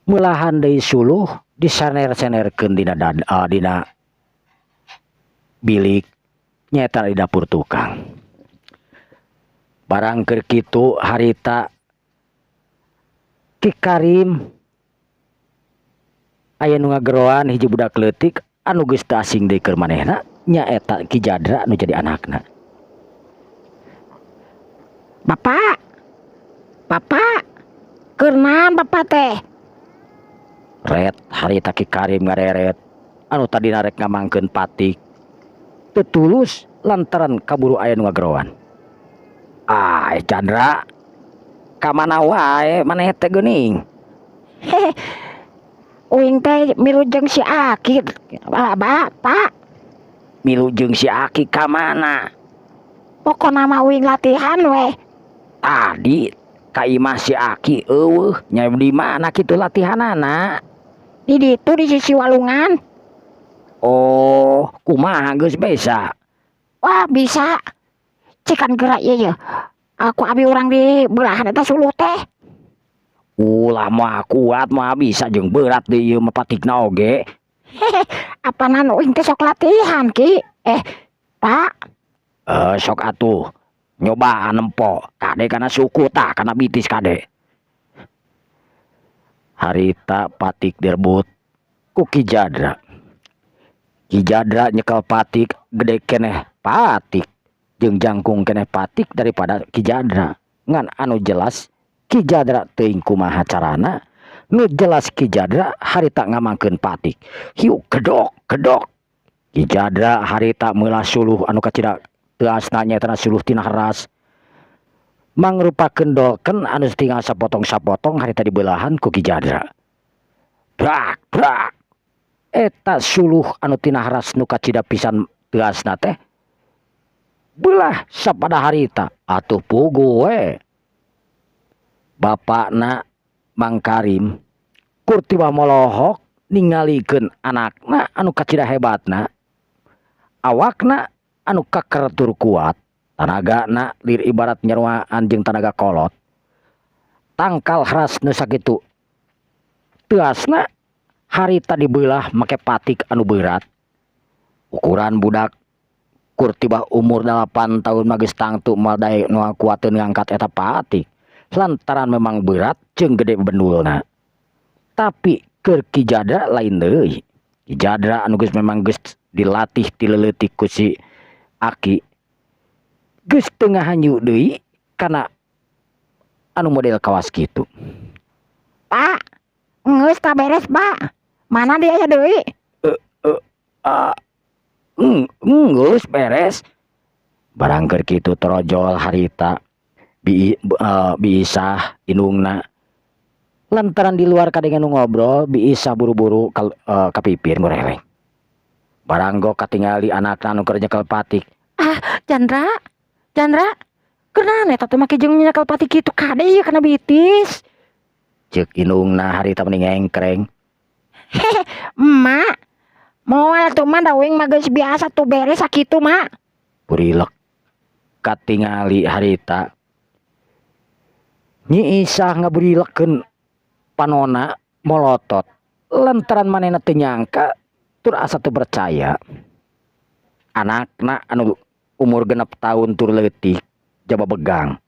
meulahan deui suluh disaner-sanerkeun dina bilik nyaeta di dapur tukang. Barang keur kitu harita Ki Karim aya nu ngageroan hiji budak leutik anu geus teu asing deui keur manehna nyaeta Ki Jadra anu jadi anakna. Bapak, keur naon bapak teh? Ret harita Ki Karim ngareret anu tadi narek ngamangkeun patik teu tulus lantaran kaburu aya nu ngageroan. Jadra ka mana wae maneh teh geuning? Uing teh milu jeung si Aki. Bapak, Milu jeung si Aki ka mana? pokona mah uing latihan we. Tadi ka imah si Aki eueuh nya di mana kitu latihanana? Di ditu di sisi walungan. Oh, kumaha geus besa? Wah, bisa. Cikan gerak ieu. Aku abi urang di belahan eta suluh teh. Ulah moal kuat moal bisa jeung berat deui ieu mah patikna oge. Apanan uing teh sok latihan Ki. Pak. Sok atuh nyobaan empo kade kana suku tah kana bitis kade. Harita patik direbut ku Ki Jadra. Ki Jadra nyekel patik gede keneh patik jeung jangkung keneh patik daripada Ki Jadra. Ngan anu jelas Ki Jadra teuing kumaha carana, nu jelas Ki Jadra harita ngamangkeun patik. Hiu kedok. Ki Jadra harita meulah suluh anu kacida teu asna nyaeta suluh tina heras. Mangrupakeun dolken anu tinggal sapotong-sapotong harita dibelahan ku Ki Jadra. Brak. Eta suluh anu tina heras nu kacida pisan teu asna teh belah sapada harita atuh puguh we. Bapakna Mang Karim kur tiba molohok ningalikeun anakna anu kacida hebatna, awakna anu kaker tur kuat, tanagana lir ibarat nyaruaan jeung tanaga kolot, tangkal heras nu sakitu teu asna harita dibeulah make patik anu berat. Ukuran budak kur tiba umur 8 tahun mah geus tangtu moal daek nu kuateun ngangkat eta patik lantaran memang berat jeung gede bendulna. Tapi keur Ki Jadra lain deui. Ki Jadra anu geus memang geus dilatih ti leuletik ku si Aki geus teu ngahanyu deui kana anu model kawas kitu. Pak, geus tah beres, Pak. Mana dia ya deui? Geus beres. Barang keur kitu torojol harita biisah indungna. Lantaran di luar kadengan ngobrol, biisah buru-buru kapipir ngoreleng. Barang go katingali anakna anu keur nyekel patik. Jandra, kenaon eta teh make jeung nyekel patik kitu kade ieu kana bitis. Ceuk indungna harita mending engkreng. Emak, moal tuh mah dawing mah geus biasa tuh beres sakitu mak. Burilek katingali harita. Nyi Isah ngaburilekeun panona molotot lantaran manehna teu nyangka tur asa teu percaya. Anakna anu umur 6 tahun tur leutik jaba begang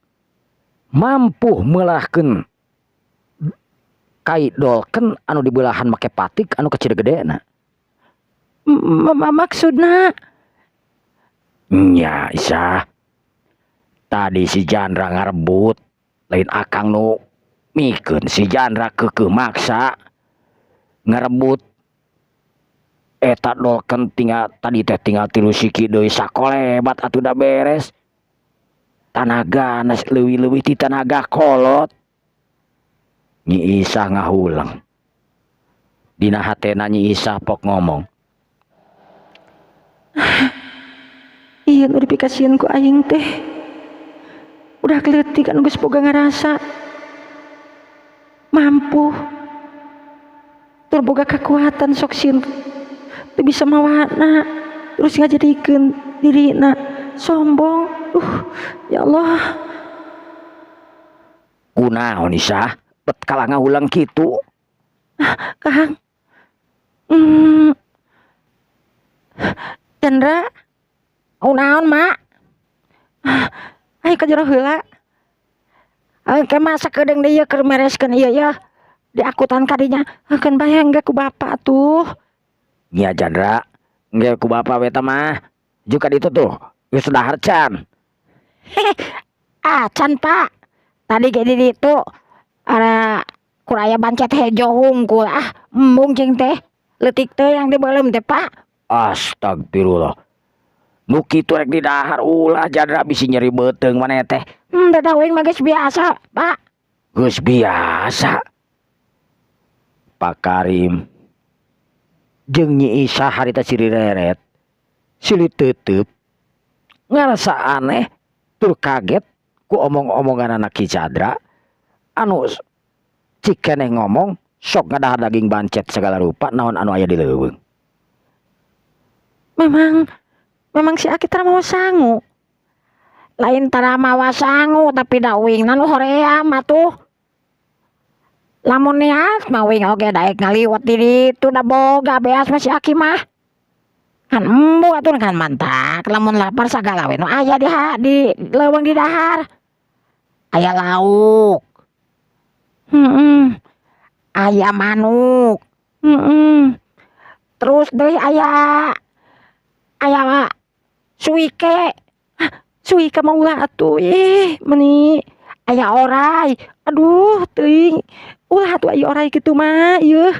mampu meulahkeun kai dolken anu dibelahan make patik anu kecil gedena. Maksudna Nya Isah, tadi si Jandra ngarebut lain akang nu mikeun si Jandra keukeuh maksa ngarebut eta dolken tinggal tadi teh tinggal 3 siki deui sakolebat atuh da beres. Tanagana leuwih-leuwih ti tanaga kolot. Nyi Isah ngahulang. Dina hatena Nyi Isah pok ngomong. Iya nu dipikasieun ku aing teh. Udah keleutik anu geus boga ngarasa. Mampu. Tur boga kekuatan sok sieun teu bisa mawana. Terus ngajadikeun dirina sombong. Ya Allah. Kunaon Isah? Bet kalah ngahulang kitu. Kang. Chandra. Kunaon mak? Ayo ka jero heula. Ke masa keudeng dieu keur mereskeun ieu ya. Diakutan kadinya. Keun bayang ge ku bapak tuh. Nya Chandra, engge ku bapa we teh mah. Juga ditu tuh, geus dahar can. Can Pak. Tadi ge di ditu ada kuraya bancet hejo hungkul. Embung cing teh. Leutik teh yang dibeulem teh Pak. Astagfirullah. Nu kitu rek di dahar ulah Chandra bisi nyeri beuteung maneh teh. Dadawing mah geus biasa Pak. Geus biasa. Pak Karim jeung Nyi Isah harita siri reret silih teuteup ngarasa aneh tur kaget ku omong-omongan anak Ki Chandra anu cik keneh ngomong sok ngadahar daging bancet segala rupa naon anu aya di leuweung. Memang si Aki tara mawa sangu. Lain tara mawa sangu tapi dawingna nu hoream atuh. Lamun niat mawing oge daek ngaliwat di ditu da boga beas masih Aki mah. Kan embu atuh kan mantak lamun lapar sagala we nu aya di leuweung di dahar. Aya lauk. Aya manuk. Terus deui aya suike. Suike mah ulah atuh meuni aya oray. Aduh teuing ulah atuh aya oray kitu mah yeuh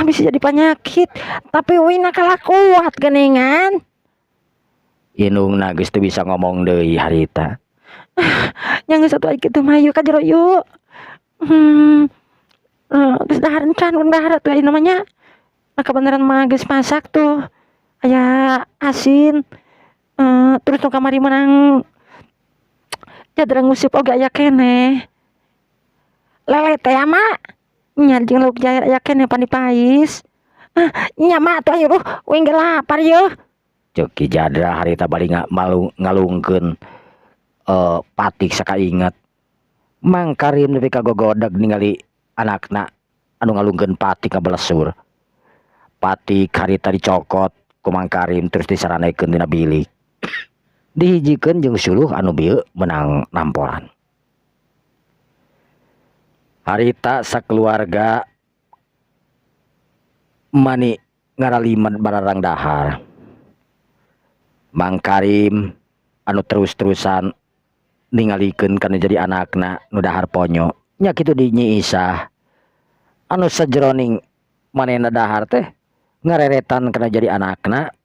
bisa jadi penyakit tapi wina kalah kuat geuningan. Indungna geus teu bisa ngomong deui harita. Nya geus atuh aya kitu mah yeuh ka jero yeuh. Geus dahar encan urang dahar atuh ieu namanya. Kebenaran mah geus masak tuh. Aya asin. Terus nu kamari menang Chandra ngusip oge aya keneh. Lele teh mak. Nya jeung lauk jair aya keneh pan dipais. Nya mak atuh ayo wing ge lapar yeuh. Ceuk Ki Chandra harita bari ngalungkeun patik sakainget. Mang Karim nepi ka gogodeg ningali anakna anu ngalungkeun patik ka belesur. Patik harita dicokot ku Mang Karim terus disaranekeun dina bilik. Dihijikeun jeung suluh anu bieu menang namporan. Harita sakeluarga mani ngaralimet bararang dahar. Mang Karim anu terus-terusan ningalikeun kana jadi anakna nu dahar ponyo. Nya kitu di Nyi Isah anu sajeroning manehna dahar teh ngareretan kana jadi anakna.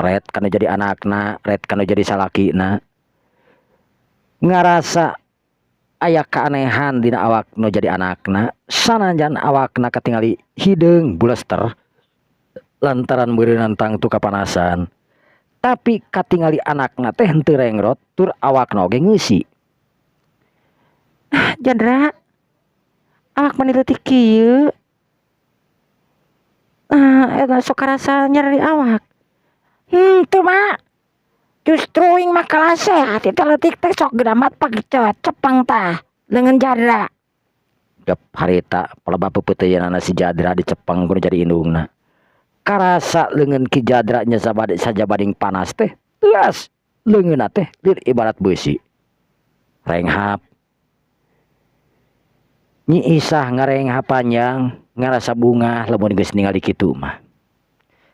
Ret kana jadi anakna, ret kana jadi salakina. Ngarasa aya kaanehan dina awak nu jadi anakna, sanajan awakna katingali hideung bulester lantaran beureunan tangtu kapanasan. Tapi katingali anakna teh henteu rengrot tur awakna oge ngeusi. Chandra, awak mani leutik kieu. Eta sok karasa nyeri awak. Tuh mak. Justru ing mah kalah sehat eta leutik teh sok gedamat pagecet cepeng tah leungeun Chandra. Dep harita palebah peupeuteuyanana si Chandra dicepeng kudu jadi indungna. Karasa leungeun Ki Chandra nya sajabading panas teh teuas leungeunna teh lir ibarat beusi. Renghap. Nyi Isah ngarenghap panjang ngarasa bunga lamun geus ningali kitu mah.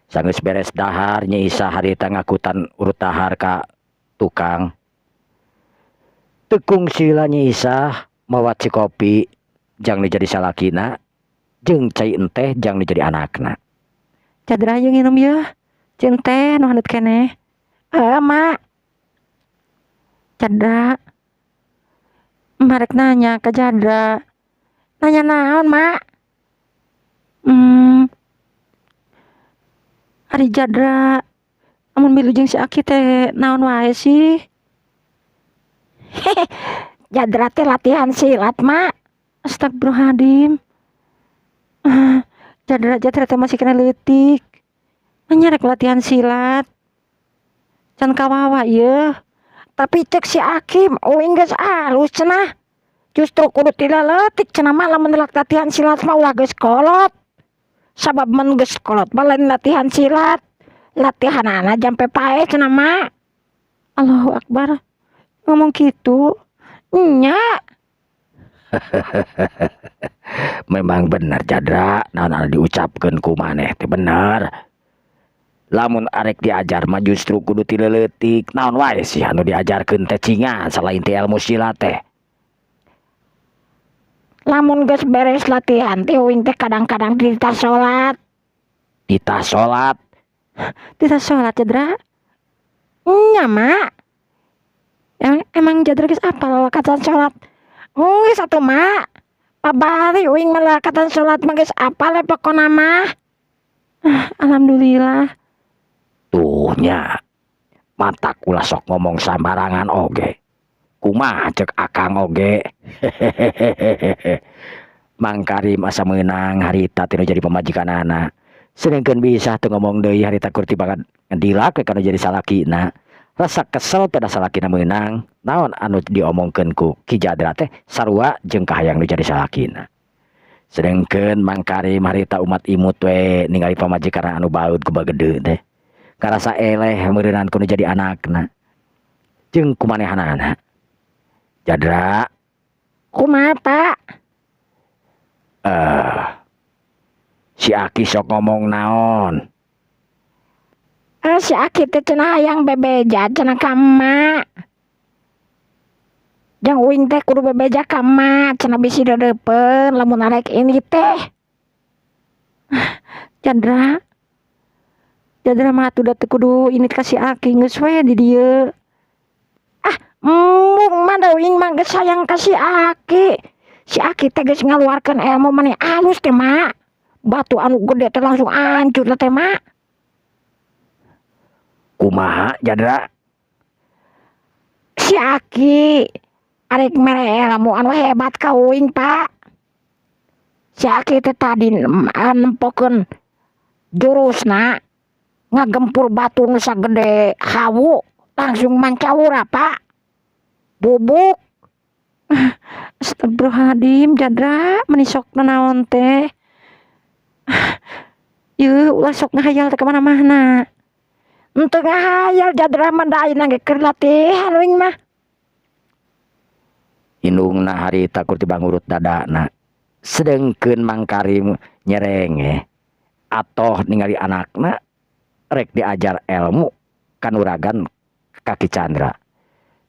Sanggeus beres dahar Nyi Isah harita ngakutan urut dahar ka tukang. Tekung sila Nyi Isah mawa ci kopi jang nu jadi salakina jeung cai enteh jang nu jadi anakna. Chandra ayo nginum yeuh. Ceun teh nu handeup keneh. Mak. Chandra. Marek nanya ka Chandra. Nanya naon, Mak? Ari Jadra, amun milu jeung si Aki teh naon wae sih? Jadra teh latihan silat, Mak. Astagfirullahaladzim. Jadra teh masih kena leutik. Nyarek latihan silat. Can kawawa ieu. Tapi cek si Akim, uing geus alus cenah. Justru kudu tidak leutik cenah mah lamun latihan silat mah ulah geus kolot. Sabab mun geus kolot mah lain latihan silat. Latihanana jampe pae cenah mah. Allahu Akbar. Ngomong gitu. Nya. Memang bener Jadra, naon anu diucapkeun ku maneh teh bener. Lamun arek diajar mah justru kudu ti leutik. Naon wae sih anu diajarkeun teh cingan salain ti ilmu silat teh. Lamun geus beres latihan teh uing teh kadang-kadang di tas salat. Di tas salat. Di tas salat Jadra. Nya, Mak. Emang Jadra geus apal lakatan salat? Geus atuh, Mak. Pabari uing mah lakatan salat mah geus apal pokona mah. Alhamdulillah. Tuhnya. Matak ulah sok ngomong sambarangan oge. Kumaha cek akang oge. Mang Karim asa meunang harita tinu jadi pamajikanana. Sedengkeun bisa tuh ngomong deui harita kurti banget ngedilak kana jadi salakina. Rasa kesel pada salakina meunang. Naon anu diomongkeun ku Ki Jadra teh sarua jeung kahayang nu jadi salakina. Sedengkeun Mang Karim harita umat imut we ningali pamajikanna anu baud ku bagede teh. Karasa eleh meureunnan ku nu jadi anakna. Jeung kumanehanana. Jadra. Kumaha, Pak? Si Aki sok ngomong naon? Si Aki teh cenah hayang bebeja cenah ka emak. Jang uing teh kudu bebeja ka emak cenah bisi deudeupeun lamun arek ini teh. Jadra mah atuh da teu kudu ini ka si Aki geus we di dieu. Mung mah da uing mah geus sayang ka si Aki. Si Aki teh geus ngaluarkeun ilmu maneh alus teh, Mak. Batu anu gede teh langsung hancur teh, Mak. Kumaha Jadra? Si Aki arek mere ilmu anu hebat ka uing, Pak. Si Aki teh tadi nempokeun jurusna ngagempur batu nu sagede hawu langsung mancawura, Pak. Bubuk. Astagfirullahaladzim Jadra menisok naon teh. Yeuh ulah sok ngahayal teh kemana-mana. Untuk ngahayal Jadra mah da ayeuna ge keur latihan uing mah. Indungna harita kurti bangurut dadana. Sedengkeun Mang Karim nyerenge atoh ningali anakna rek diajar ilmu kanuragan Kaki Chandra.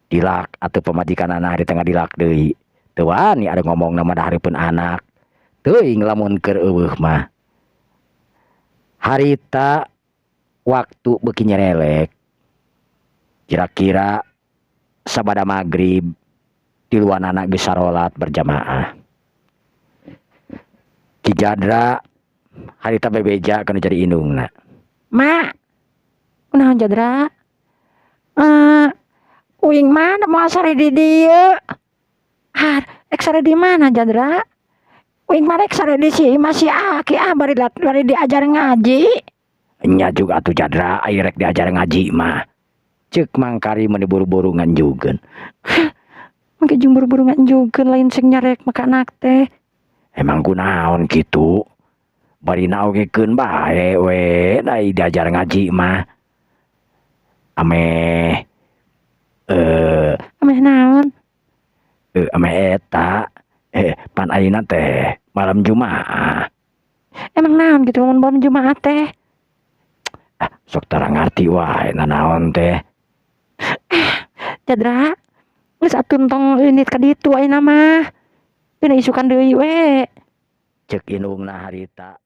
Dilak atau pamajikanana hari tengah dilak deui. Teu wani ada ngomong nama dahareupeun anak. Teuing lamun keur eueuh mah. Harita waktu beuki nyerelek. Kira-kira sabada magrib tiluanana geus sarolat berjamaah. Ki Jadra harita bebeja kana jadi indungna. Mak. Kunaon Jadra? Uing mana mau sare di dieu? Ek sare di mana Jadra? Uing mana ek sare di si masih Aki bari diajar ngaji. Nya juga atuh Jadra aya rek diajar ngaji mah. Ceuk Mang Karim meni buru-buru nganjugeun. Mangke jeung buru-buru nganjugeun lain sing nyarek maka anak teh. Emang kunaon kitu? Bari naogekeun bae we da diajar ngaji mah. Ameh naon? Ameh eta pan ayeuna teh malam Jumaah. Emang naon gitu lamun malam Jumaah teh? Sok tara ngarti wae nanaon teh. Jadra, geus atuh tong unit ka ditu ayeuna mah. Teu isukan deui we. Ceuk indungna harita